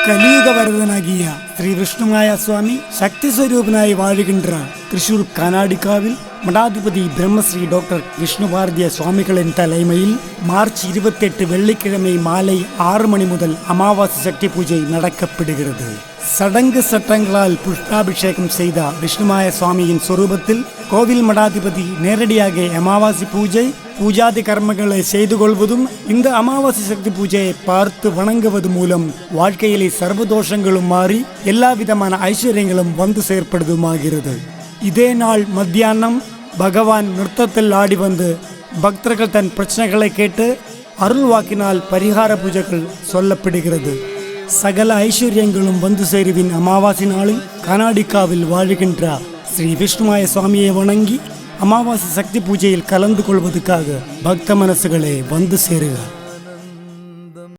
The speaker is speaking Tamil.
കലിയുഗ വരദനാകിയ ശ്രീ വിഷ്ണുമായ സ്വാമി ശക്തി സ്വരൂപനായി വാഴുകിன்ற തൃശൂർ കാനാടിക്കാവിൽ மடாதிபதி பிரம்மஸ்ரீ டாக்டர் விஷ்ணுபாரதிய சுவாமிகளின் தலைமையில் மார்ச் 28 வெள்ளிக்கிழமை மாலை 6 மணி முதல் அமாவாசை சக்தி பூஜை நடக்கப்படுகிறது. சடங்கு சட்டங்களால் புஷ்பாபிஷேகம் செய்த விஷ்ணுமாய சுவாமியின் சொரூபத்தில் கோவில் மடாதிபதி நேரடியாக அமாவாசை பூஜை பூஜாதி கர்மங்களை செய்து கொள்வதும் இந்த அமாவாசை சக்தி பூஜையை பார்த்து வணங்குவது மூலம் வாழ்க்கையிலே சர்வதோஷங்களும் மாறி எல்லா விதமான ஐஸ்வர்யங்களும் வந்து செயற்படுவதுமாகிறது. இதே நாள் மத்தியானம் பகவான் நிறுத்தத்தில் ஆடி வந்து பக்தர்கள் தன் பிரச்சனைகளை கேட்டு அருள் வாக்கினால் பரிகார பூஜைகள் சொல்லப்படுகிறது. சகல ஐஸ்வர்யங்களும் வந்து சேருவின் அமாவாசை நாளில் கர்நாடகாவில் வாழுகின்ற ஸ்ரீ விஷ்ணுமாய சுவாமியை வணங்கி அமாவாசை சக்தி பூஜையில் கலந்து கொள்வதற்காக பக்த மனசுகளே வந்து சேருக.